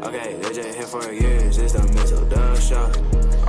Okay, they just here for years, it's the Mizzle show.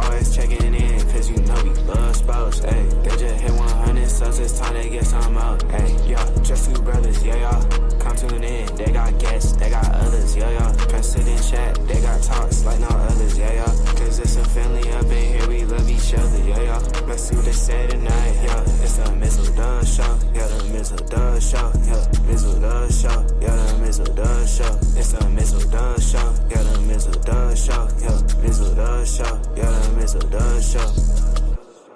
Always checking in, cause you know we love sports. Hey, they just hit 100 subs, it's time to get some out. Hey, yeah, just two brothers, yeah, y'all. Come tune in, they got guests, they got others, yeah, y'all. Press it in chat, they got talks like no others, yeah, y'all. Cause it's a family up in here, we love each other, yeah, y'all. Let's see what they say tonight, yeah. It's the Mizzle show, yeah, the Mizzle show, yeah, Mizzle show, yeah, the Mizzle show. It's the Mizzle show, yeah, the Mizzle show, yeah, Mizzle show, yeah, the Mizzle show.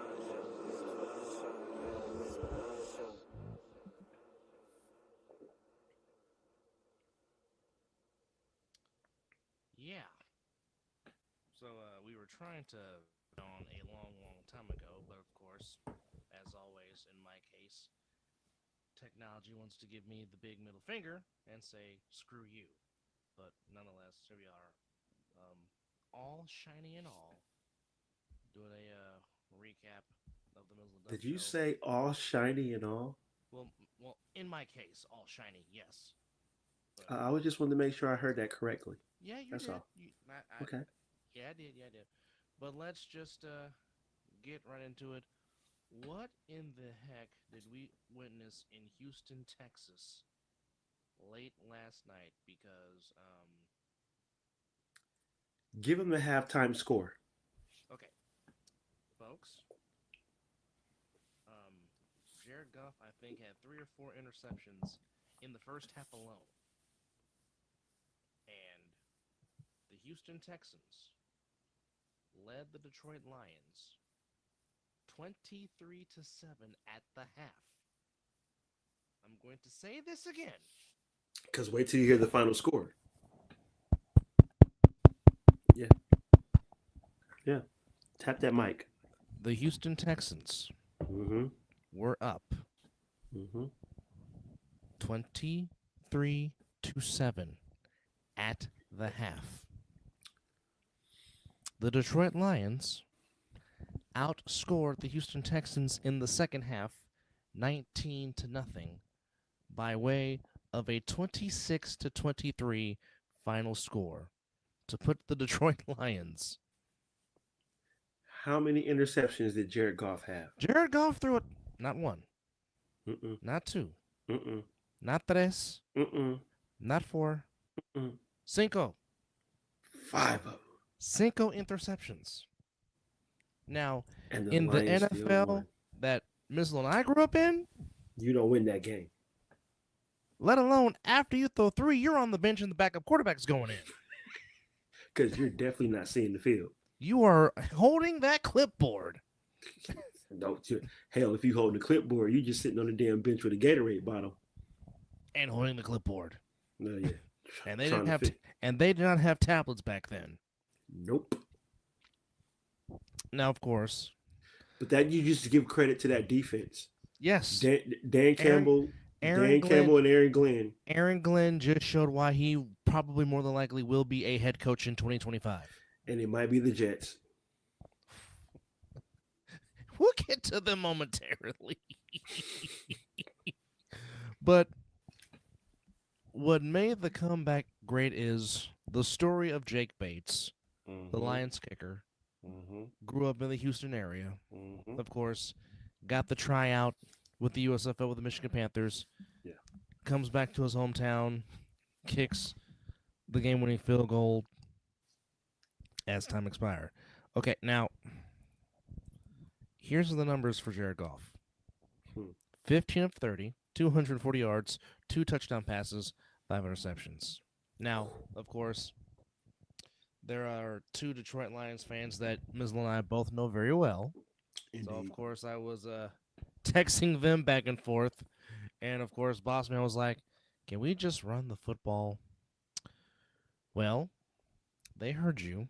Yeah. So we were trying to on a long time ago, but of course, as always in my case, technology wants to give me the big middle finger and say screw you. But nonetheless, here we are, um, all shiny and all, doing a recap of the Mizzle Dub Did you show. say all shiny and all? Well, in my case, all shiny, yes. But I was just wanted to make sure I heard that correctly. yeah, you That's did. all. I, Okay. yeah, I did. Yeah, I did. But let's just get right into it. What in the heck did we witness in Houston, Texas, late last night? Because, Give them the halftime score. okay, folks, um, Jared Goff, I think, had 3 or 4 interceptions in the first half alone, and the Houston Texans led the Detroit Lions 23-7 at the half. I'm going to say this again. Because wait till you hear the final score. Yeah. Yeah. Tap that mic. The Houston Texans Mm-hmm. were up Mm-hmm. 23-7 at the half. The Detroit Lions outscored the Houston Texans in the second half 19-0 by way of a 26-23 final score to put the Detroit Lions. How many interceptions did Jared Goff have? Jared Goff threw it not one, Mm-mm. not two, Mm-mm. not tres, Mm-mm. not four, Mm-mm. cinco. 5 of them. Cinco interceptions. Now, And the in the Lions still NFL won. that Mizzle and I grew up in, You don't win that game. let alone after you throw 3, you're on the bench and the backup quarterback's going in. Because you're definitely not seeing the field. You are holding that clipboard. Don't you, hell, if you hold the clipboard, you just sitting on the damn bench with a Gatorade bottle. And holding the clipboard. No, yeah. And they Trying didn't to have fit. and they did not have tablets back then. Nope. Now, of course, But that you just give credit to that defense. yes, Dan Campbell, Aaron Campbell, Glenn, and Aaron Glenn. Aaron Glenn just showed why he probably more than likely will be a head coach in 2025. And it might be the Jets. We'll get to them momentarily. But what made the comeback great is the story of Jake Bates, the Lions kicker, grew up in the Houston area. Of course, got the tryout with the USFL with the Michigan Panthers. Yeah. Comes back to his hometown, kicks the game-winning field goal as time expired. Okay, now, here's the numbers for Jared Goff. 15 of 30, 240 yards, 2 touchdown passes, 5 interceptions. Now, of course, there are 2 Detroit Lions fans that Mizzle and I both know very well. Indeed. So, of course, I was texting them back and forth. And, of course, Bossman was like, can we just run the football? Well, they heard you.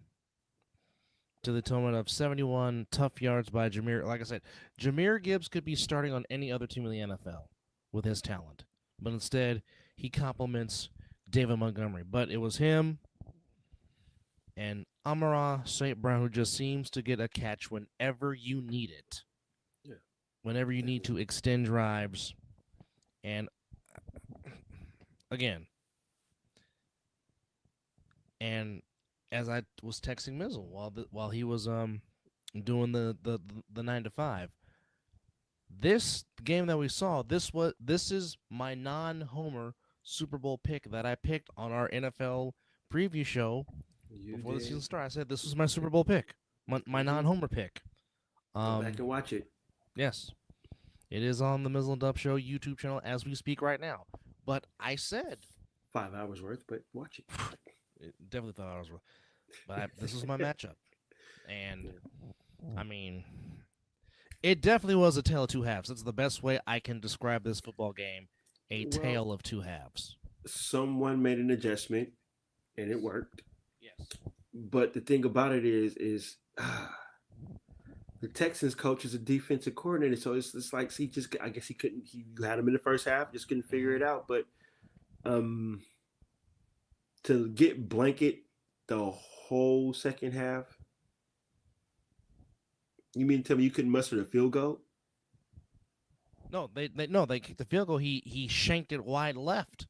To the tune of 71 tough yards by Jameer. Like I said, Jameer Gibbs could be starting on any other team in the NFL with his talent. But instead, he compliments David Montgomery. But it was him and Amara St. Brown who just seems to get a catch whenever you need it. Yeah. Whenever you need to extend drives. And, again, And as I was texting Mizzle while he was doing the 9 to 5, this game that we saw, this is my non-homer Super Bowl pick that I picked on our NFL preview show before the season started. I said this was my Super Bowl pick, my non-homer pick. Go back and watch it. Yes, it is on the Mizzle and Dub Show YouTube channel as we speak right now. But I said 5 hours worth, but watch it. definitely thought I was wrong. But this was my matchup, and I mean, it definitely was a tale of two halves. That's the best way I can describe this football game. A tale of two halves. Someone made an adjustment, and it worked. Yes. But the thing about it is the Texans coach is a defensive coordinator, so it's like I guess he couldn't. He had him in the first half, just couldn't figure it out. But to get blanket the whole second half, you mean to tell me you couldn't muster a field goal? No, they kicked the field goal. He shanked it wide left.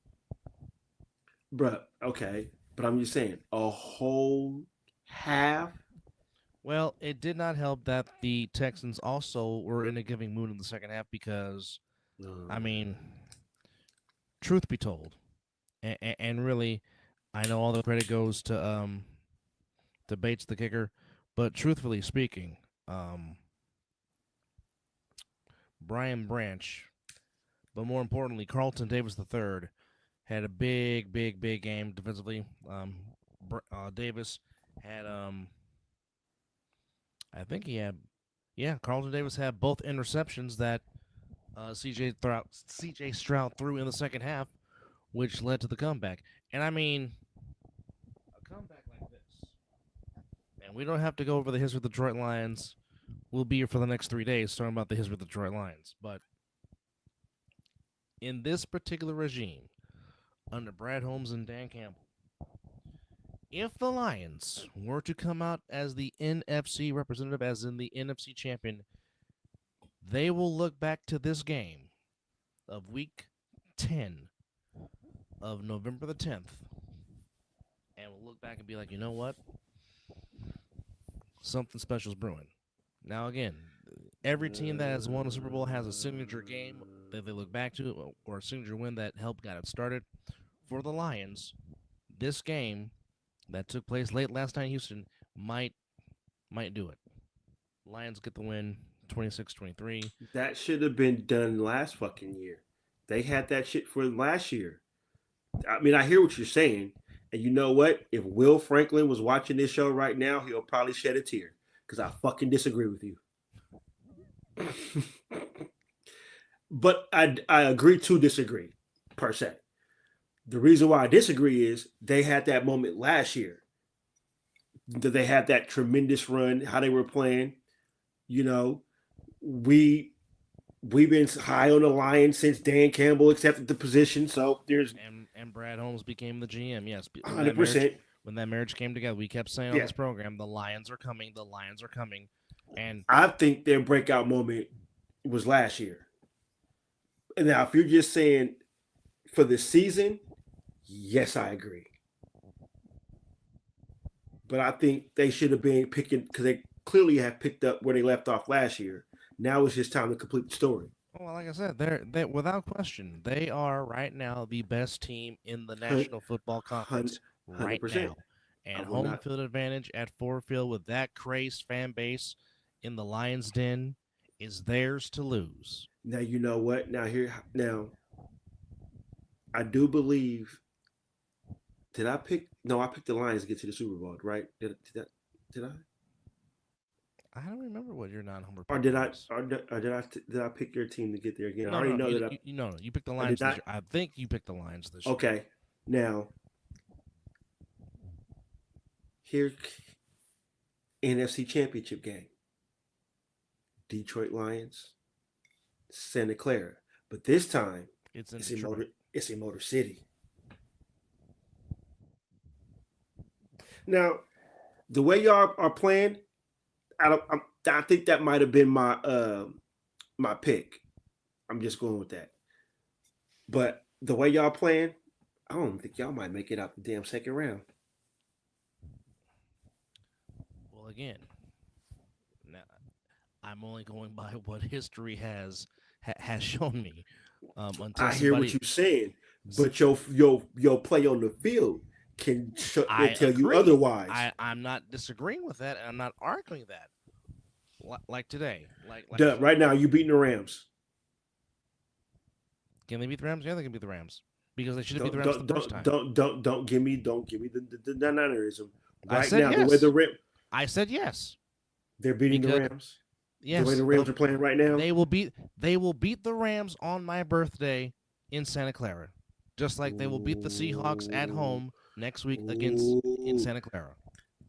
Bruh, okay. But I'm just saying, a whole half? Well, it did not help that the Texans also were in a giving mood in the second half because, I mean, truth be told, and really, I know all the credit goes to Bates the kicker, but truthfully speaking, Brian Branch, but more importantly, Carlton Davis III had a big game defensively. Davis had I think he had, Carlton Davis had both interceptions that C.J. Stroud threw in the second half, which led to the comeback. And I mean, a comeback like this, and we don't have to go over the history of the Detroit Lions. We'll be here for the next 3 days talking about the history of the Detroit Lions. But in this particular regime, under Brad Holmes and Dan Campbell, if the Lions were to come out as the NFC representative, as in the NFC champion, they will look back to this game of Week 10 of November the 10th, and will look back and be like, you know what? Something special is brewing. Now, again, every team that has won a Super Bowl has a signature game that they look back to, or a signature win that helped got it started. For the Lions, this game that took place late last night in Houston might do it. Lions get the win 26-23. That should have been done last fucking year. They had that shit for last year. I mean, I hear what you're saying. And you know what? If Will Franklin was watching this show right now, he'll probably shed a tear because I fucking disagree with you. But I agree to disagree, per se. The reason why I disagree is they had that moment last year. They had that tremendous run, how they were playing. You know, we've been high on the Lions since Dan Campbell accepted the position. So there's and Brad Holmes became the GM. Yes, 100%. When that marriage came together, we kept saying on this program, the Lions are coming. The Lions are coming. And I think their breakout moment was last year. And now, if you're just saying for the season, yes, I agree. But I think they should have been picking, because they clearly have picked up where they left off last year. Now it's just time to complete the story. Well, like I said, they without question, they are right now the best team in the National Football Conference 100%. right now. And home field advantage at Ford Field with that crazed fan base in the Lions' Den is theirs to lose. Now, you know what? Now, I do believe. Did I pick? No, I picked the Lions to get to the Super Bowl, right? Did I? I don't remember what your non-homer pick Or did was. did I pick your team to get there again? No, I already know that you picked the Lions this year. I think you picked the Lions this year. Okay. Now, here, NFC Championship game. Detroit Lions, Santa Clara. But this time, it's in Motor City. Now, the way y'all are playing, I think that might have been my my pick. I'm just going with that. But the way y'all playing, I don't think y'all might make it out the damn second round. Well, again, now I'm only going by what history has shown me. Until I hear what somebody, you're saying, but your play on the field can I tell you agree. otherwise. I'm not disagreeing with that, and I'm not arguing that. Like today, like Duh, right now, you beating the Rams. can they beat the Rams? Yeah, they can beat the Rams because they should have beat the Don't Rams don't the first time. don't give me the Niners. I Right said now, yes. I said yes. they're beating the Because Rams. yes, The way the Rams are playing right now, they will beat the Rams on my birthday in Santa Clara, just like they will beat the Seahawks at home next week against in Santa Clara.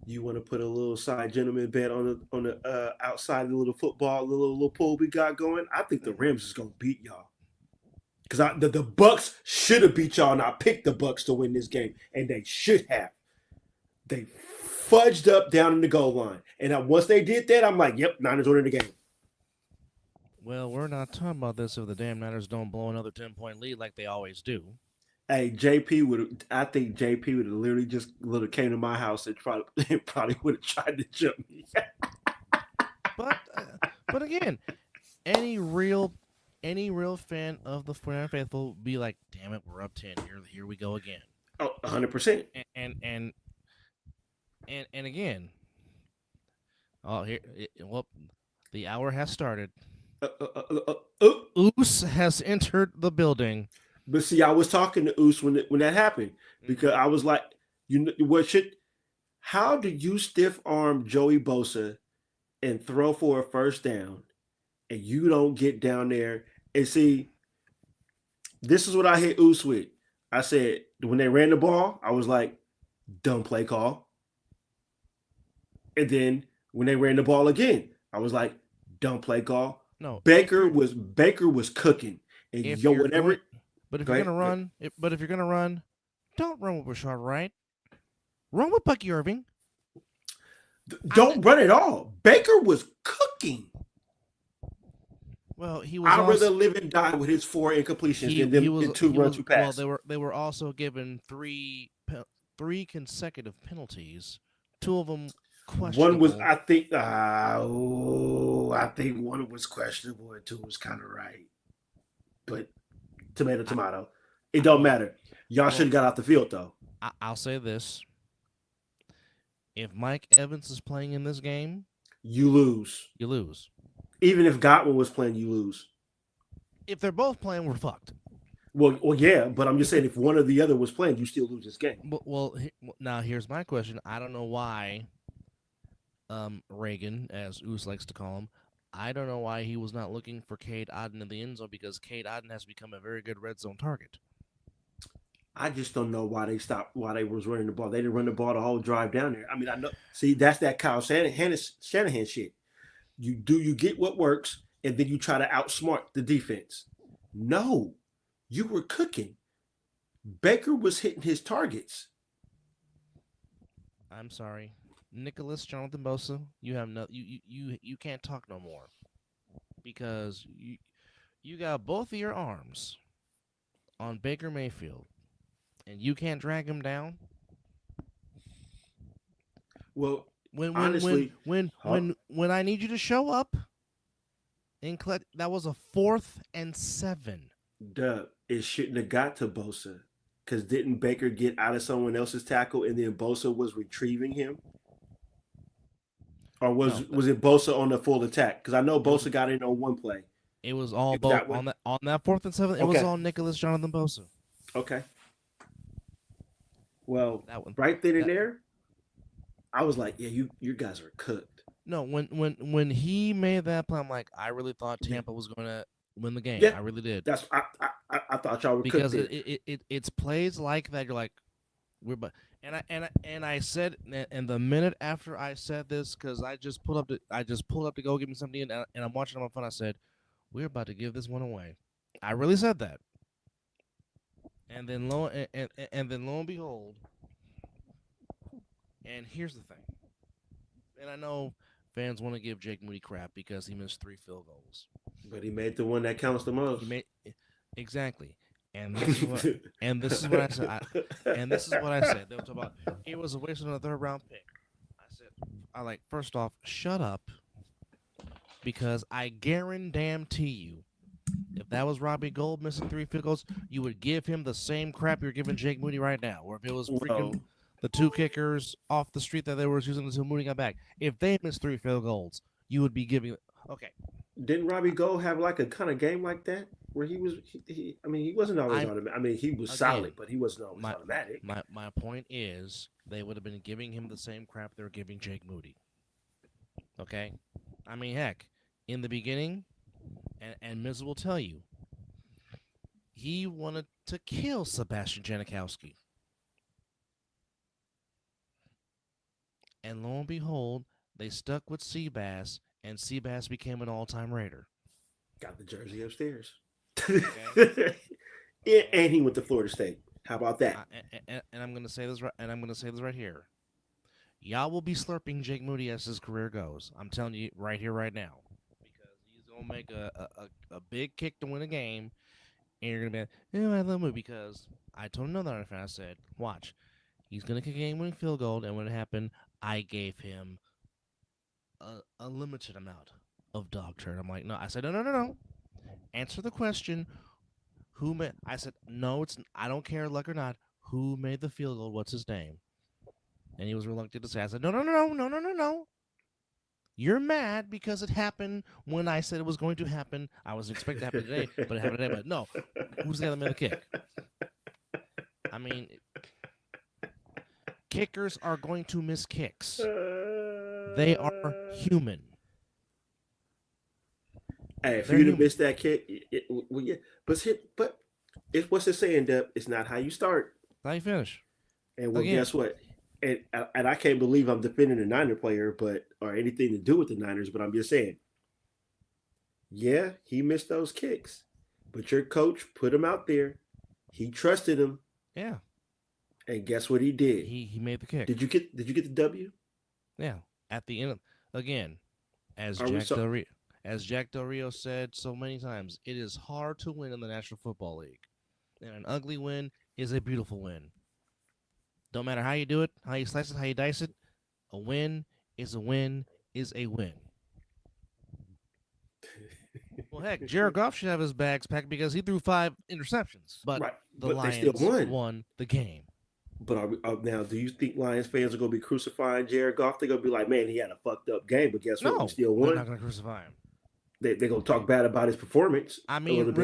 you want to put a little side gentleman bet on the outside of the little football, the little pool we got going. I think the Rams is gonna beat y'all because the Bucks should have beat y'all, and I picked the Bucks to win this game, and they should have. They fudged up down in the goal line, and once they did that, I'm like, yep, Niners winning the game. Well, we're not talking about this if the damn Niners don't blow another 10-point lead like they always do. Hey, I think JP would have literally just came to my house and probably would have tried to jump me. But again, any real fan of the 49 faithful will be like, damn it, we're up 10. Here we go again. Oh, 100%. And again, the hour has started. Oos has entered the building. But see, I was talking to Oos when that happened because I was like, how do you stiff arm Joey Bosa and throw for a first down and you don't get down there and see? This is what I hit Oos with. I said when they ran the ball, I was like, dumb play call. And then when they ran the ball again, I was like, dumb play call. No, Baker was cooking, and whatever. But if you're gonna run, don't run with Rashard Wright. Run with Bucky Irving. Don't run at all. Baker was cooking. Well, he was. I'd rather live and die with his 4 incompletions than 2 runs, 2 passes. Well, they were also given three consecutive penalties. 2 of them questionable. One was, I think one was questionable and 2 was kind of right. But tomato. It don't matter. Y'all should have got off the field, though. I'll say this. If Mike Evans is playing in this game, you lose. You lose. Even if Godwin was playing, you lose. If they're both playing, we're fucked. Well, yeah, but I'm just saying if one or the other was playing, you still lose this game. Now here's my question. I don't know why Reagan, as Oos likes to call him, I don't know why he was not looking for Cade Otton in the end zone because Cade Otton has become a very good red zone target. I just don't know why they stopped, why they was running the ball. They didn't run the ball the whole drive down there. I mean, I know. See, that's that Kyle Shanahan shit. You get what works, and then you try to outsmart the defense. No, you were cooking. Baker was hitting his targets. I'm sorry. Nicholas Jonathan Bosa, you have no you can't talk no more because you got both of your arms on Baker Mayfield and you can't drag him down. Well, when honestly, when I need you to show up, that was a 4th and 7. Duh, it shouldn't have got to Bosa because didn't Baker get out of someone else's tackle and then Bosa was retrieving him? Or was it Bosa on the full attack? Because I know Bosa got in on one play. It was all both on that 4th and 7. It was all Nicholas Jonathan Bosa. Okay. Well, right then and there, I was like, yeah, you guys are cooked. No, when he made that play, I'm like, I really thought Tampa was going to win the game. Yeah, I really did. I thought y'all were because cooked. it's plays like that. You're like, and I said, and the minute after I said this, because I just pulled up to go give me something, and I'm watching on my phone. I said, we're about to give this one away. I really said that. And then lo and behold, and here's the thing. And I know fans want to give Jake Moody crap because he missed 3 field goals. But he made the one that counts the most. Exactly. And this is what I said. They were talking about it was a waste of a 3rd round pick. first off, shut up, because I guarantee you, if that was Robbie Gold missing 3 field goals, you would give him the same crap you're giving Jake Moody right now. Or if it was Well, freaking the 2 kickers off the street that they were using until Moody got back, if they missed 3 field goals, you would be giving. Okay, didn't Robbie Gold have like a kind of game like that where he was? I mean, he wasn't always I'm automatic. I mean, he was again. solid, but he wasn't always My automatic. my point is they would have been giving him the same crap they're giving Jake Moody. Okay, I mean, heck, in the beginning, and Mizzle will tell you, he wanted to kill Sebastian Janikowski. And lo and behold, they stuck with Seabass, and Seabass became an all-time Raider. Got the jersey upstairs. Okay. And he went to Florida State. How about that? And I'm gonna say this right. And I'm gonna say this right here. Y'all will be slurping Jake Moody as his career goes. I'm telling you right here, right now, because he's gonna make a big kick to win a game, and you're gonna be, I love Moody, because I told another fan, I said, watch, he's gonna kick a game-winning field goal, and when it happened, I gave him a limited amount of dog turd. I'm like, no. I said, no. Answer the question. Who made? I said, no. I don't care, luck or not. Who made the field goal? What's his name? And he was reluctant to say. I said, no. You're mad because it happened when I said it was going to happen. I was expecting it to happen today, but it happened today. But no, who's the guy that made the kick? I mean, kickers are going to miss kicks. They are human. Hey, if you'd have missed that kick, well, yeah. But it's what's it saying, Deb? It's not how you start. How you finish. And well, guess what? And I can't believe I'm defending a Niner player, or anything to do with the Niners, but I'm just saying, yeah, he missed those kicks, but your coach put him out there. He trusted him. Yeah. And guess what he did? He made the kick. Did you get the W? Yeah. At the end, again, as Jack Del Rio said so many times, it is hard to win in the National Football League, and an ugly win is a beautiful win. Don't matter how you do it, how you slice it, how you dice it. A win is a win is a win. Well, heck, Jared Goff should have his bags packed because he threw 5 interceptions, but the Lions they still won the game. But now, do you think Lions fans are going to be crucifying Jared Goff? They're going to be like, man, he had a fucked up game, but guess what? We still won. They're not going to crucify him. They're going to talk bad about his performance. I mean,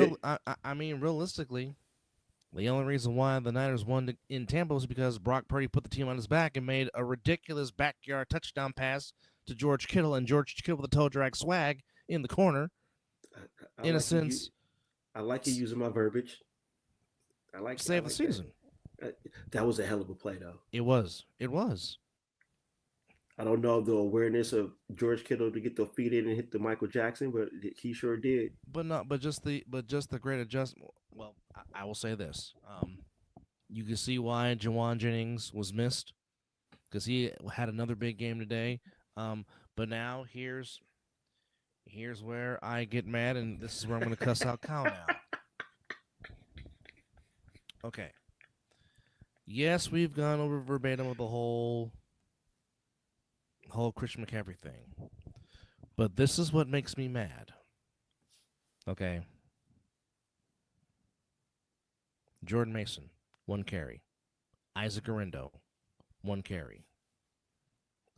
realistically, the only reason why the Niners won in Tampa was because Brock Purdy put the team on his back and made a ridiculous backyard touchdown pass to George Kittle, and George Kittle with a toe drag swag in the corner. In a sense, I like you using my verbiage. I like save the season. That was a hell of a play, though. It was. I don't know the awareness of George Kittle to get the feet in and hit the Michael Jackson, but he sure did. But just the great adjustment. Well, I will say this. You can see why Jawan Jennings was missed, because he had another big game today. But now here's where I get mad, and this is where I'm going to cuss out Kyle now. Okay. Yes, we've gone over verbatim with the whole Christian McCaffrey thing. But this is what makes me mad. Okay. Jordan Mason, 1 carry. Isaac Guerrero, 1 carry.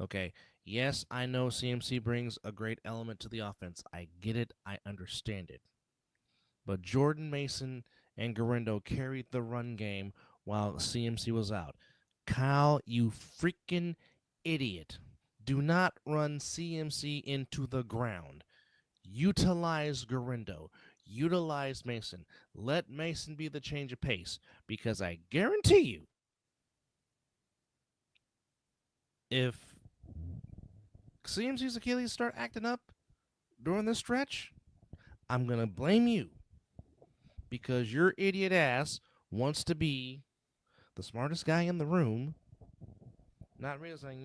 Okay. Yes, I know CMC brings a great element to the offense. I get it. I understand it. But Jordan Mason and Guerrero carried the run game while CMC was out. Kyle, you freaking idiot. Do not run CMC into the ground. Utilize Guerrero. Utilize Mason. Let Mason be the change of pace, because I guarantee you, if CMC's Achilles start acting up during this stretch, I'm going to blame you, because your idiot ass wants to be the smartest guy in the room, not realizing,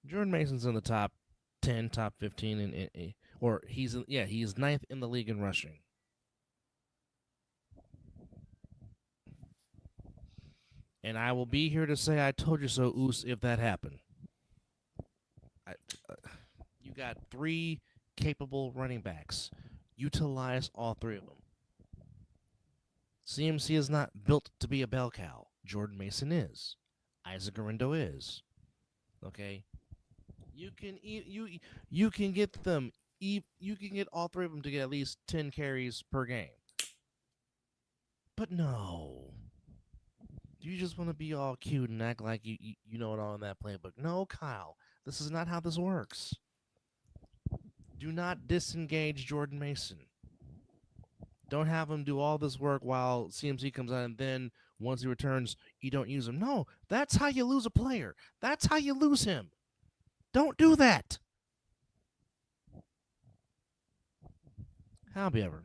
Jordan Mason's in the top 10, top 15, or he's 9th in the league in rushing. And I will be here to say I told you so, Oos, if that happened. got 3 capable running backs. Utilize all 3 of them. CMC is not built to be a bell cow. Jordan Mason is. Isaac Garendo is. Okay? You can get them. You can get all 3 of them to get at least 10 carries per game. But no. You just want to be all cute and act like you know it all in that playbook. No, Kyle. This is not how this works. Do not disengage Jordan Mason. Don't have him do all this work while CMC comes out, and then once he returns, you don't use him. No, that's how you lose a player. That's how you lose him. Don't do that. However,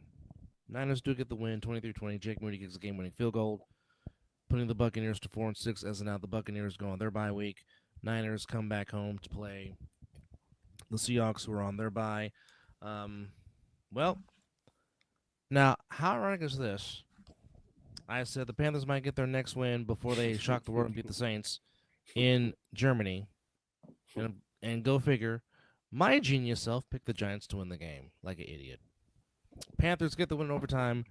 Niners do get the win, 23-20. Jake Moody gets a game-winning field goal, putting the Buccaneers to 4-6. As of now, the Buccaneers go on their bye week. Niners come back home to play the Seahawks, who are on their bye. Well, now, how ironic is this? I said the Panthers might get their next win before they shock the world and beat the Saints in Germany. And go figure, my genius self picked the Giants to win the game like an idiot. Panthers get the win in overtime,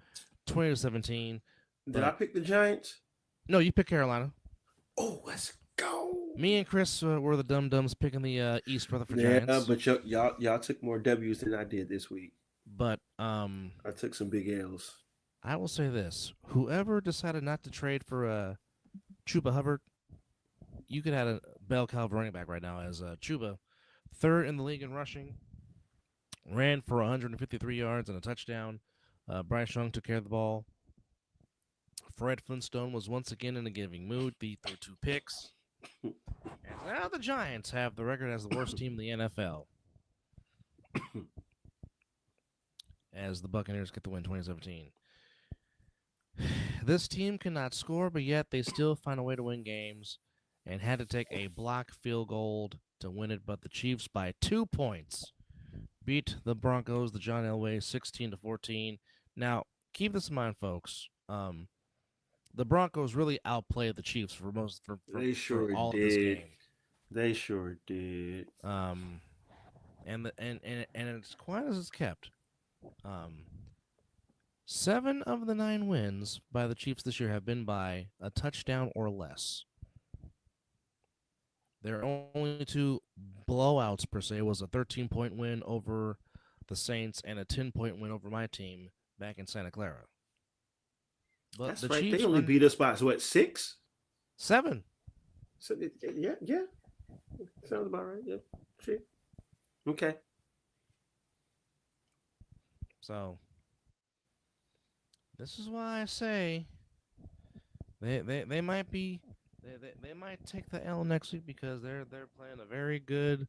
20-17. Did I pick the Giants? No, you picked Carolina. Oh, let's go. Me and Chris were the dum-dums picking the East Rutherford Giants. Giants. But y'all took more W's than I did this week. But I took some big L's. I will say this. Whoever decided not to trade for Chuba Hubbard, you could have a bell cow running back right now as Chuba, 3rd in the league in rushing, ran for 153 yards and a touchdown. Bryce Young took care of the ball. Fred Flintstone was once again in a giving mood. He threw 2 picks. And now the Giants have the record as the worst team in the NFL. As the Buccaneers get the win 2017. This team cannot score, but yet they still find a way to win games and had to take a block field goal to win it, but the Chiefs by 2 points beat the Broncos, the John Elway, 16-14. Now, keep this in mind, folks. The Broncos really outplayed the Chiefs for They sure all did. of this game. They sure did. And it's quiet as it's kept. 7 of the 9 wins by the Chiefs this year have been by a touchdown or less. Their only 2 blowouts, per se, was a 13-point win over the Saints and a 10-point win over my team back in Santa Clara. But That's the right. Chiefs They only beat us by, what, 6? 7. So, yeah. Sounds about right. Yeah. See? Okay. So, this is why I say they might be they might take the L next week because they're playing a very good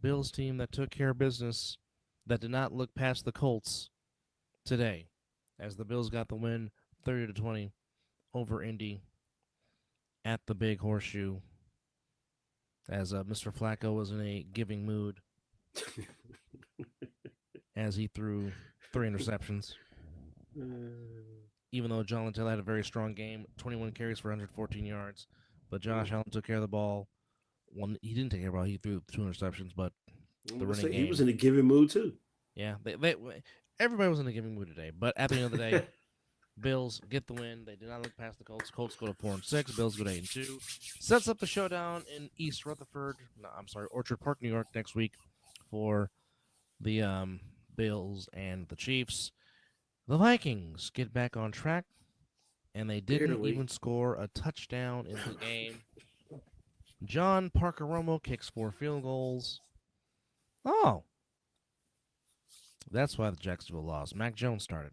Bills team that took care of business, that did not look past the Colts today, as the Bills got the win 30-20 over Indy at the Big Horseshoe, as Mr. Flacco was in a giving mood as he threw 3 interceptions. Even though John Littell had a very strong game, 21 carries for 114 yards, but Josh Allen took care of the ball. Well, he didn't take care of the ball. He threw 2 interceptions, but the running game. He was in a giving mood too. Yeah, everybody was in a giving mood today. But at the end of the day, Bills get the win. They did not look past the Colts. Colts go to 4-6. Bills go to 8-2. Sets up the showdown in East Rutherford. No, I'm sorry, Orchard Park, New York, next week for the Bills and the Chiefs. The Vikings get back on track, and they didn't even score a touchdown in the game. John Parker Romo kicks 4 field goals. Oh. That's why the Jacksonville lost. Mac Jones started.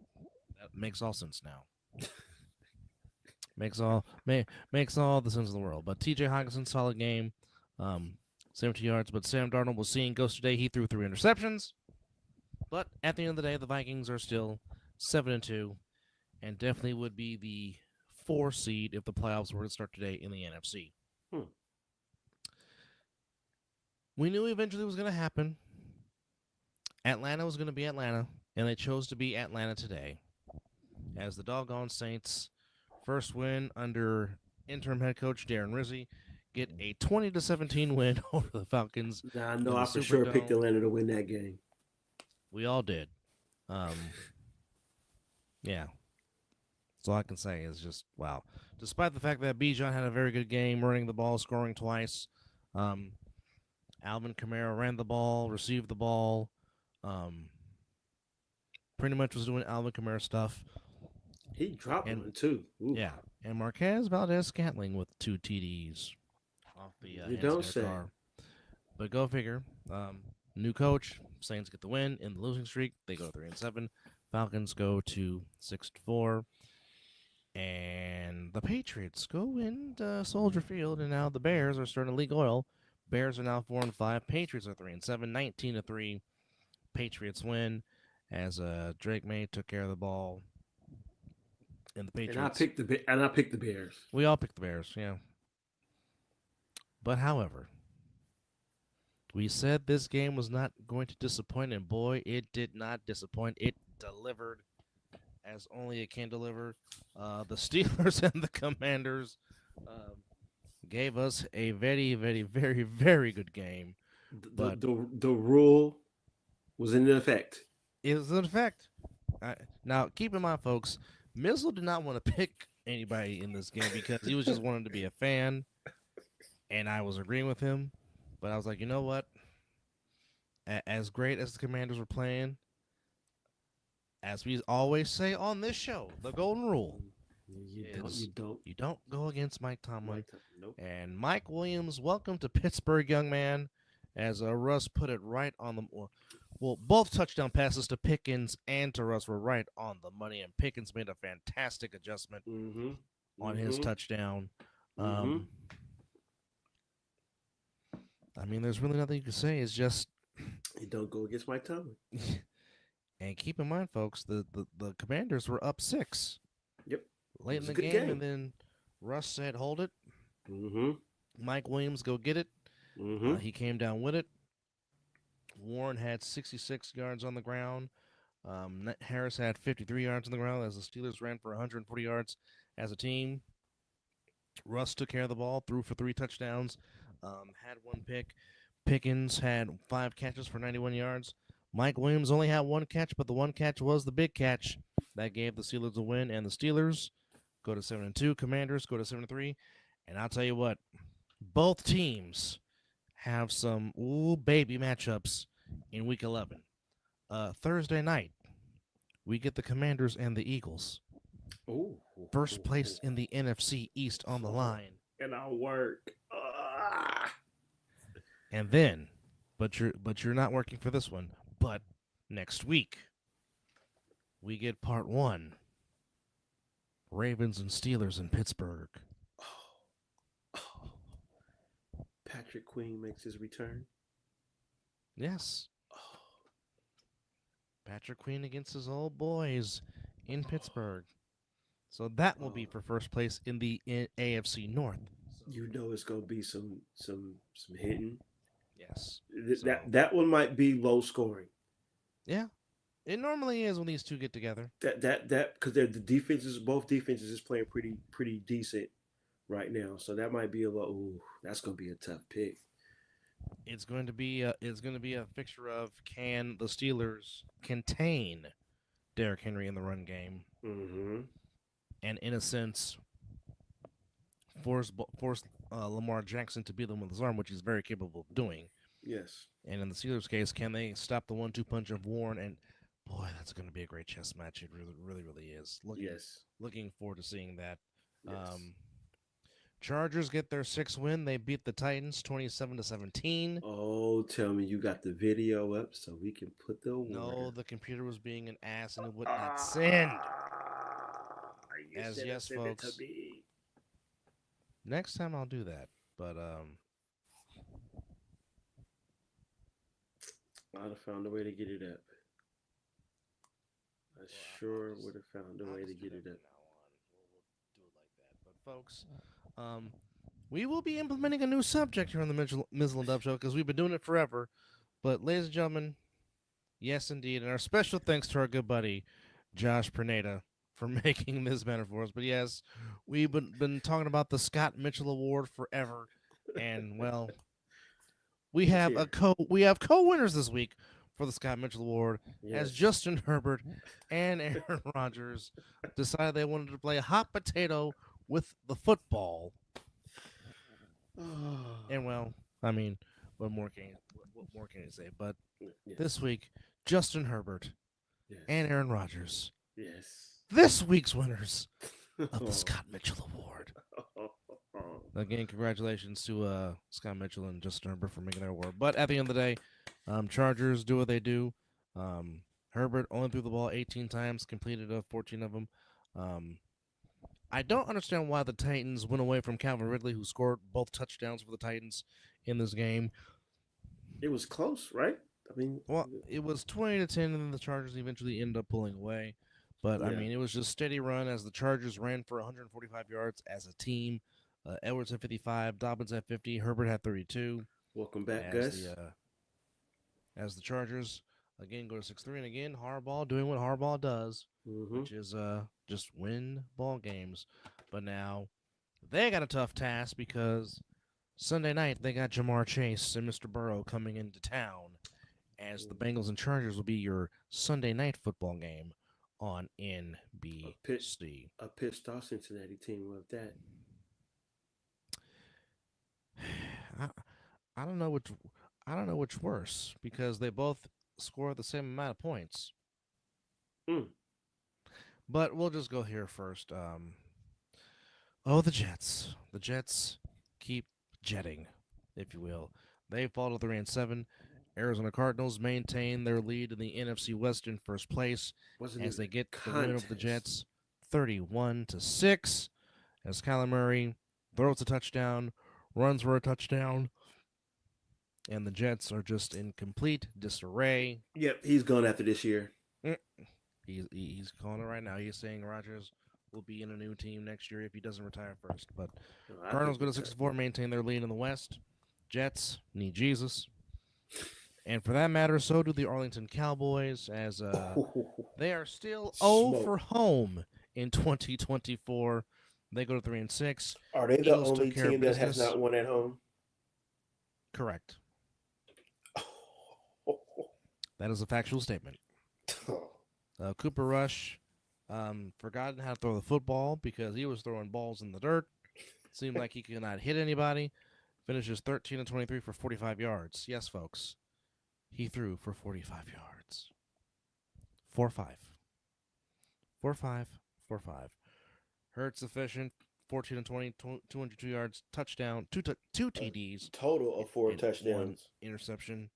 That makes all sense now. makes all the sense in the world. But TJ Hawkinson, solid game. 70 yards. But Sam Darnold was seeing ghosts today. He threw 3 interceptions. But at the end of the day, the Vikings are still 7-2 and definitely would be the 4 seed if the playoffs were to start today in the NFC. We knew eventually it was going to happen. Atlanta was going to be Atlanta, and they chose to be Atlanta today. As the doggone Saints' first win under interim head coach Darren Rizzi get a 20-17 win over the Falcons. Now I in know the I for sure picked Superdome. Atlanta to win that game. We all did. Yeah. That's all I can say is just wow. Despite the fact that Bijan had a very good game, running the ball, scoring twice, Alvin Kamara ran the ball, received the ball, um, pretty much was doing Alvin Kamara stuff. He dropped And one too. Ooh. yeah, and Marquez Valdez-Scantling with 2 TDs off the You hands don't of say. Derek Carr. But go figure. New coach, Saints get the win in the losing streak. They go 3-7. Falcons go to 6-4. And the Patriots go into Soldier Field, and now the Bears are starting to leak oil. Bears are now 4-5. Patriots are 3-7. 19-3. Patriots win as Drake May took care of the ball. And the Patriots. And I picked the Bears. We all picked the Bears, yeah. But however, we said this game was not going to disappoint, and boy, it did not disappoint. It delivered as only it can deliver. The Steelers and the Commanders gave us a very, very, very, very good game. The rule was in effect. It was in effect. Now, keep in mind, folks, Mizzle did not want to pick anybody in this game because he was just wanting to be a fan, and I was agreeing with him. But I was like, you know what? As great as the Commanders were playing, as we always say on this show, the golden rule you don't go against Mike Tomlin. Nope. And Mike Williams, welcome to Pittsburgh, young man. As Russ put it right on the well, both touchdown passes to Pickens and to Russ were right on the money, and Pickens made a fantastic adjustment on his touchdown. I mean, there's really nothing you can say. It's just you don't go against Mike Tomlin. And keep in mind, folks, the Commanders were up 6. Yep. Late in the game, and then Russ said, "Hold it." Mike Williams, go get it. He came down with it. Warren had 66 yards on the ground. Harris had 53 yards on the ground as the Steelers ran for 140 yards as a team. Russ took care of the ball, threw for 3 touchdowns, had 1 pick. Pickens had 5 catches for 91 yards. Mike Williams only had 1 catch, but the 1 catch was the big catch that gave the Steelers a win, and the Steelers go to 7-2. Commanders go to 7-3. And I'll tell you what, both teams have some baby matchups in Week 11. Thursday night, we get the Commanders and the Eagles. First place in the NFC East on the line. And I'll work. And then, but you're not working for this one. But next week, we get part 1. Ravens and Steelers in Pittsburgh. Patrick Queen makes his return. Yes. Patrick Queen against his old boys in Pittsburgh. So that will be for first place in the AFC North. You know it's gonna be some hitting. Yes. That one might be low scoring. Yeah. It normally is when these two get together. That because the defenses, both defenses is playing pretty decent right now. So that might be a low. Ooh, that's gonna be a tough pick. It's going to be a fixture of, can the Steelers contain Derrick Henry in the run game, and in a sense force Lamar Jackson to beat them with his arm, which he's very capable of doing. Yes. And in the Steelers' case, can they stop the 1-2 punch of Warren? And boy, that's going to be a great chess match. It really is. Looking forward to seeing that. Yes. Chargers get their 6th win. They beat the Titans 27-17. Oh, tell me you got the video up so we can put the No, the computer was being an ass and it would not send. As yes, folks. Next time I'll do that. But I'd have found a way to get it up. I sure would have found a way to get it up. We'll do it like that. But folks, we will be implementing a new subject here on the Mizzle and Dub Show because we've been doing it forever. But ladies and gentlemen, yes indeed, and our special thanks to our good buddy Josh Perneda for making this banner for us. But yes, we've been talking about the Scott Mitchell Award forever. And well, we Let's have hear. co-winners this week for the Scott Mitchell Award as Yes. Justin Herbert and Aaron Rodgers decided they wanted to play hot potato with the football. And well, I mean, what more can you say? But Yes. this week, Justin Herbert Yes. and Aaron Rodgers, Yes. this week's winners of the Scott Mitchell Award. Oh. Again, congratulations to Scott Mitchell and Justin Herbert for making their award. But at the end of the day, Chargers do what they do. Herbert only threw the ball 18 times, completed 14 of them. I don't understand why the Titans went away from Calvin Ridley, who scored both touchdowns for the Titans in this game. It was close, right? I mean, Well, it was 20-10, and then the Chargers eventually ended up pulling away. But I Yeah. mean, it was just steady run as the Chargers ran for 145 yards as a team. Edwards had 55, Dobbins had 50, Herbert had 32. welcome back, As Gus. as the Chargers again go to 6-3, and again Harbaugh doing what Harbaugh does, which is just win ball games. But now they got a tough task because Sunday night they got Jamar Chase and Mr. Burrow coming into town, as the Bengals and Chargers will be your Sunday night football game on NBC. A pissed off Cincinnati team with that. I don't know which worse, because they both score the same amount of points. But we'll just go here first. The Jets. The Jets keep jetting, if you will. They fall to 3-7. Arizona Cardinals maintain their lead in the NFC West in first place as they get the win over the Jets 31-6. As Kyler Murray throws a touchdown, runs for a touchdown, and the Jets are just in complete disarray. Yep, he's gone after this year. He's calling it right now. He's saying Rodgers will be in a new team next year if he doesn't retire first. But Cardinals go to 6-4, maintain their lead in the West. Jets need Jesus. And for that matter, so do the Arlington Cowboys, as they are still 0 for home in 2024. They go to 3-6. Are they the only team that has not won at home? Correct. That is a factual statement. Cooper Rush forgotten how to throw the football because he was throwing balls in the dirt. Seemed like he could not hit anybody. Finishes 13-23 for 45 yards. Yes, folks. He threw for 45 yards. 4-5. 4-5. 4-5. Hurts efficient. 14-20, 202 yards, touchdown, two TDs. Total of 4 touchdowns. 1 interception.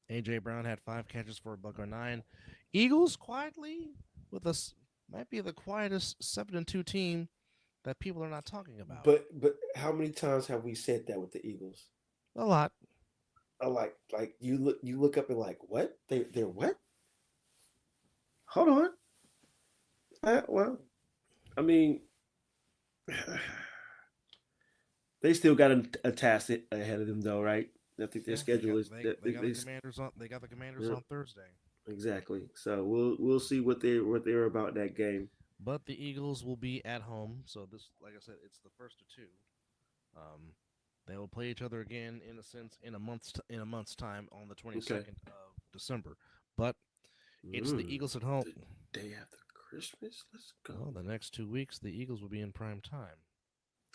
A.J. Brown had 5 catches for $109. Eagles quietly might be the quietest 7-2 team that people are not talking about. But how many times have we said that with the Eagles? A lot. Like you look up and like, what? They're what? Hold on. Well, I mean, they still got a task ahead of them, though, right? I think their schedule is. They got the Commanders on. They got the Commanders on Thursday. Exactly. So we'll see what they're about that game. But the Eagles will be at home, so this, like I said, it's the first of 2. They will play each other again in a sense in a month's time on the 22nd of December. But it's the Eagles at home. The day after Christmas. Let's go. Well, the next 2 weeks, the Eagles will be in prime time.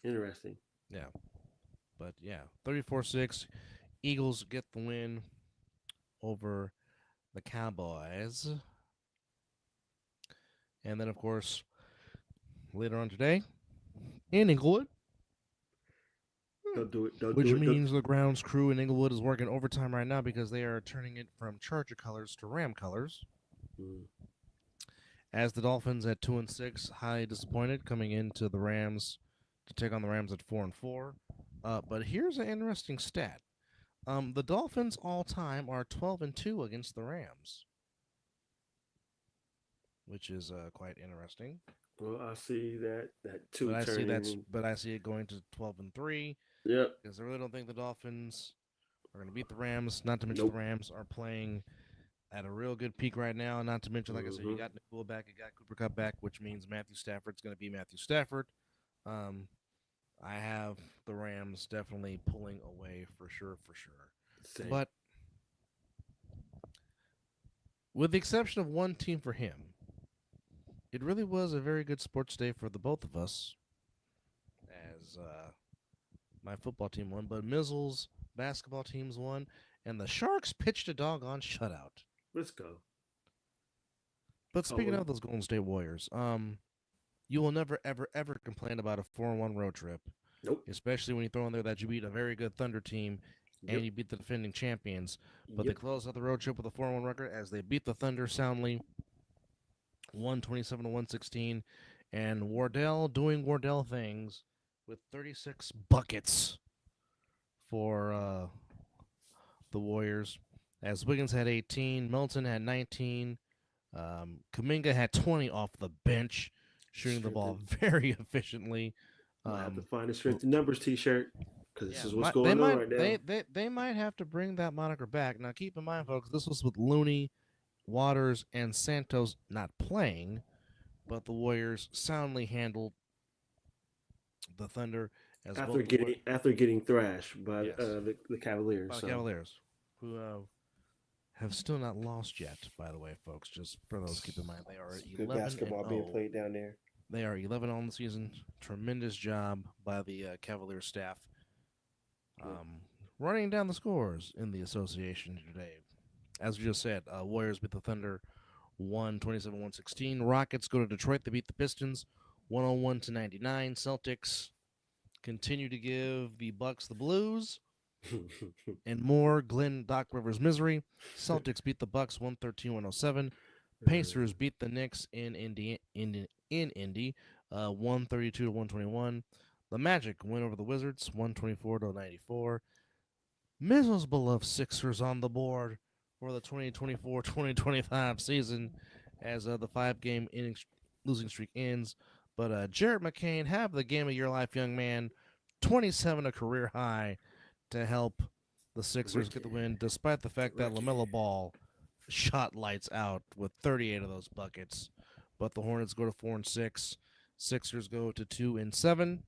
Interesting. Yeah. But yeah, 34-6. Eagles get the win over the Cowboys. And then, of course, later on today, in Inglewood, Don't do it. which means the grounds crew in Inglewood is working overtime right now because they are turning it from Charger colors to Ram colors. As the Dolphins at 2-6, highly disappointed, coming into the Rams to take on the Rams at 4-4. But here's an interesting stat. The Dolphins all time are 12-2 against the Rams, which is quite interesting. Well, I see that too. But I see it going to 12-3. Yep. Because I really don't think the Dolphins are going to beat the Rams. Not to mention the Rams are playing at a real good peak right now. Not to mention, like I said, you got Nicole back, you got Cooper Kupp back, which means Matthew Stafford's going to be Matthew Stafford. I have the Rams Rams definitely pulling away for sure. Same. But with the exception of one team for him, it really was a very good sports day for the both of us. As my football team won, but Mizzle's basketball teams won, and the Sharks pitched a doggone shutout. Let's go. But speaking of those Golden State Warriors, you will never, ever, ever complain about a 4-1 road trip. Nope. Especially when you throw in there that you beat a very good Thunder team and you beat the defending champions. But they closed out the road trip with a 4-1 record as they beat the Thunder soundly, 127-116, and Wardell doing Wardell things with 36 buckets for the Warriors. As Wiggins had 18, Milton had 19, Kuminga had 20 off the bench, shooting the ball very efficiently. I have to find a strength in numbers T-shirt because this is what's going on right now. They might have to bring that moniker back. Now, keep in mind, folks, this was with Looney, Waters, and Santos not playing, but the Warriors soundly handled the Thunder as after getting thrashed by the Cavaliers. By the Cavaliers, who have still not lost yet. By the way, folks, just for those keep in mind, they are 11-0. Good basketball being played down there. They are 11 on the season. Tremendous job by the Cavaliers staff. Running down the scores in the association today. As we just said, Warriors beat the Thunder 127-116. Rockets go to Detroit. They beat the Pistons 101-99. Celtics continue to give the Bucks the blues and more Glenn Doc Rivers misery. Celtics beat the Bucks 113-107. Pacers beat the Knicks in Indy 132-121. The Magic win over the Wizards 124-94. Mizzle's beloved Sixers on the board for the 2024-2025 season as the 5-game losing streak ends. But Jarrett McCain, have the game of your life, young man. 27, a career high, to help the Sixers get the win, despite the fact that LaMelo Ball shot lights out with 38 of those buckets. But the Hornets go to 4-6. Sixers go to 2-7.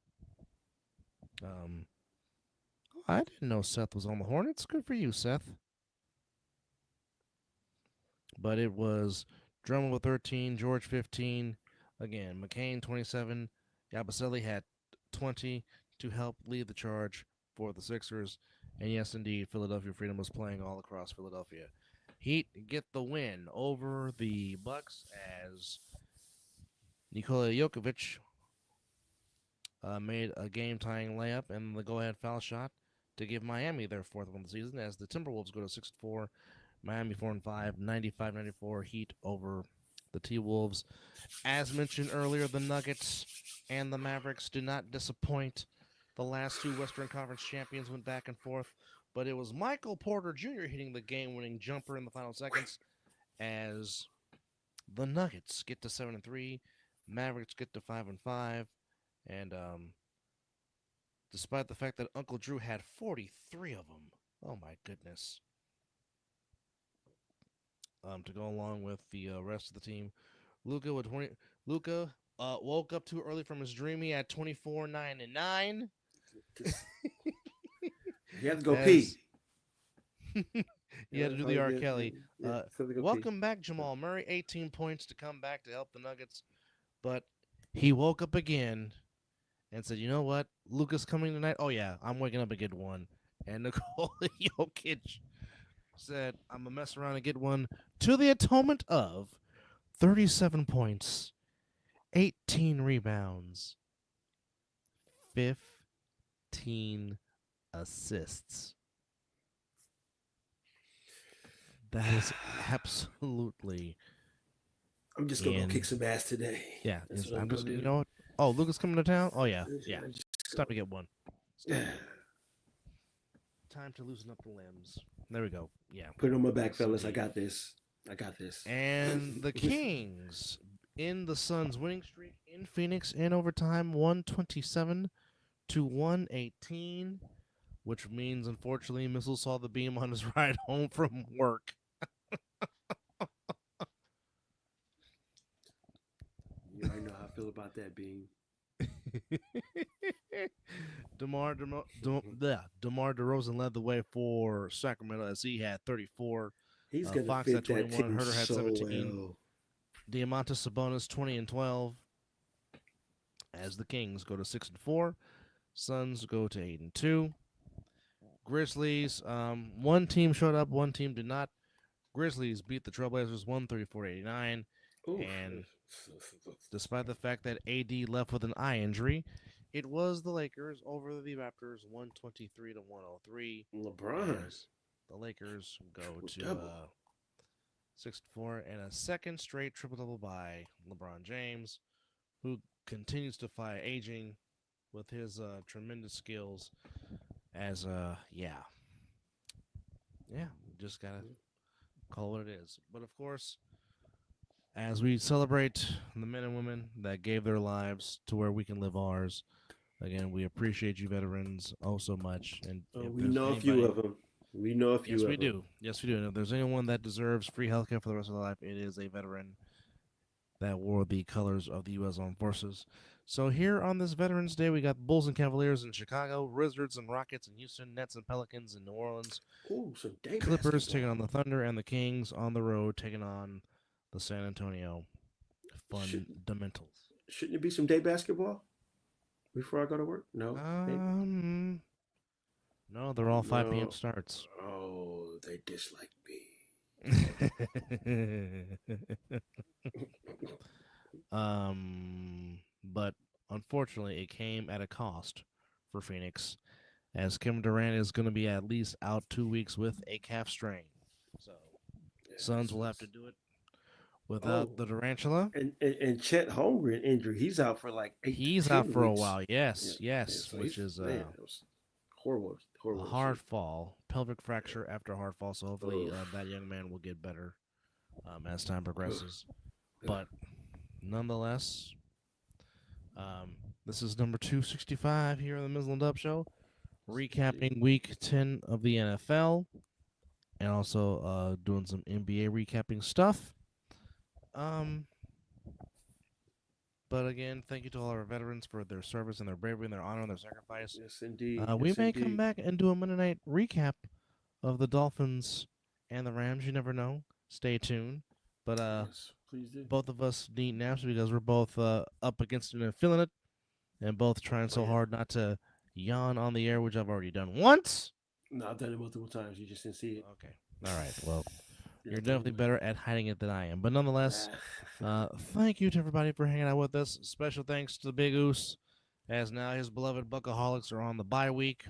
I didn't know Seth was on the Hornets. Good for you, Seth. But it was Drummond with 13, George 15. Again, McCain 27. Yabusele had 20 to help lead the charge for the Sixers. And yes, indeed, Philadelphia Freedom was playing all across Philadelphia. Heat get the win over the Bucks as Nikola Jokic made a game-tying layup and the go-ahead foul shot to give Miami their fourth win of the season as the Timberwolves go to 6-4, Miami 4-5, 95-94 Heat over the T-Wolves. As mentioned earlier, the Nuggets and the Mavericks did not disappoint. The last two Western Conference champions went back and forth, but it was Michael Porter Jr. hitting the game-winning jumper in the final seconds as the Nuggets get to 7-3, Mavericks get to 5-5, and despite the fact that Uncle Drew had 43 of them, oh my goodness. To go along with the rest of the team, Luka with 20. Luka woke up too early from his dream. He had 24, 9, and 9. He had to go pee. He had to do the R. Kelly. Welcome back, Jamal Murray. 18 points to come back to help the Nuggets. But he woke up again and said, you know what? Luka's coming tonight. Oh, yeah, I'm waking up and get one. And Nikola Jokic said, I'm going to mess around and get one to the atonement of 37 points, 18 rebounds, 15 assists. That is absolutely. I'm just gonna go kick some ass today. Yeah, I'm just. You know what? Oh, Luka's coming to town. Oh yeah. It's time to get one. Time to loosen up the limbs. There we go. Yeah. Put it on my back, fellas. I got this. And the Kings in the Suns' winning streak in Phoenix in overtime, 127-118, which means, unfortunately, Mizzle saw the beam on his ride home from work. You already know how I feel about that beam. DeMar DeRozan led the way for Sacramento as he had 34. He's gonna Fox fit had that 21. team Herter had so 17. well. Diamantis Sabonis 20 and 12. As the Kings go to 6 and 4. Suns go to 8 and 2. Grizzlies, one team showed up, one team did not. Grizzlies beat the Trailblazers 134-89. And despite the fact that AD left with an eye injury, it was the Lakers over the Raptors 123-103. LeBron. The Lakers go to 6-4 and a second straight triple-double by LeBron James, who continues to fight aging with his tremendous skills as just gotta call it what it is. But of course, as we celebrate the men and women that gave their lives to where we can live ours, again, we appreciate you veterans oh so much. And we know a few of them. We know a few of them. Yes, we do. And if there's anyone that deserves free healthcare for the rest of their life, it is a veteran that wore the colors of the U.S. Armed Forces. So here on this Veterans Day, we got Bulls and Cavaliers in Chicago, Wizards and Rockets in Houston, Nets and Pelicans in New Orleans, Some day Clippers basketball. taking on the Thunder, and the Kings on the road taking on the San Antonio Fundamentals. Shouldn't it be some day basketball before I go to work? No. No, they're all 5 p.m. starts. Oh, they dislike me. But unfortunately, it came at a cost for Phoenix, as Kevin Durant is going to be at least out 2 weeks with a calf strain. So, Suns will have to do it without the Durantula. And Chet Holmgren injury, he's out for like 8 He's out for a while. Yes, so which is it was horrible. A hard fall, pelvic fracture after a hard fall. So hopefully that young man will get better as time progresses. But nonetheless, this is number 265 here on the Mizzle and Dub Show, recapping Week 10 of the NFL, and also doing some NBA recapping stuff. But again, thank you to all our veterans for their service and their bravery and their honor and their sacrifice. Yes, indeed. We may come back and do a Monday night recap of the Dolphins and the Rams. You never know. Stay tuned. But yes, please do. Both of us need naps because we're both up against it and feeling it, and both trying so hard not to yawn on the air, which I've already done once. No, I've done it multiple times. You just didn't see it. Okay. All right. Well, you're definitely better at hiding it than I am. But nonetheless, thank you to everybody for hanging out with us. Special thanks to the Big Oos, as now his beloved Buckaholics are on the bye week.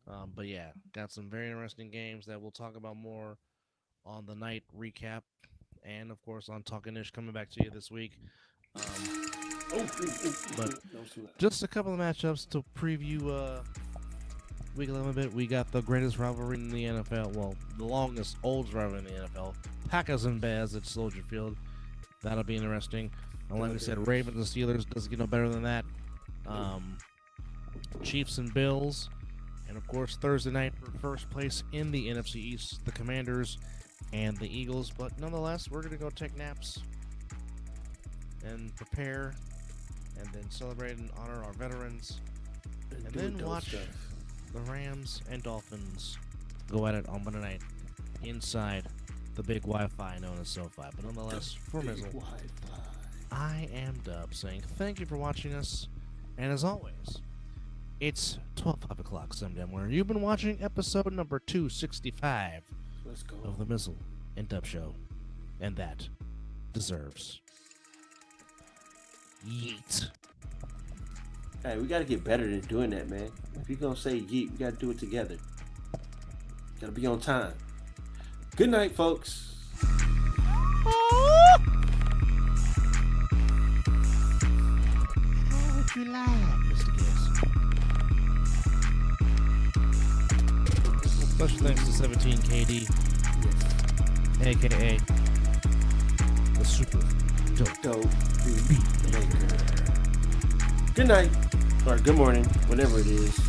But yeah, got some very interesting games that we'll talk about more on the night recap. And, of course, on Talking Ish coming back to you this week. But just a couple of matchups to preview Week 11 a bit. We got the greatest rivalry in the NFL. Well, the longest, oldest rivalry in the NFL. Packers and Bears at Soldier Field. That'll be interesting. And like I said, Ravens and Steelers doesn't get no better than that. Chiefs and Bills. And, of course, Thursday night for first place in the NFC East, the Commanders and the Eagles. But nonetheless, we're going to go take naps and prepare and then celebrate and honor our veterans. And then watch the Rams and Dolphins go at it on Monday night inside the big Wi-Fi known as SoFi. But nonetheless, for Mizzle, I am Dub saying thank you for watching us. And as always, it's 5 o'clock Sunday where you've been watching episode number 265 of the Mizzle and Dub Show. And that deserves yeet. Hey, we got to get better than doing that, man. If you're going to say yeet, we got to do it together. Got to be on time. Good night, folks. How would you like, Mr. Gibbs? Special thanks to 17 KD, a.k.a. the Super Dope Beat Maker. Good night, or good morning, whatever it is.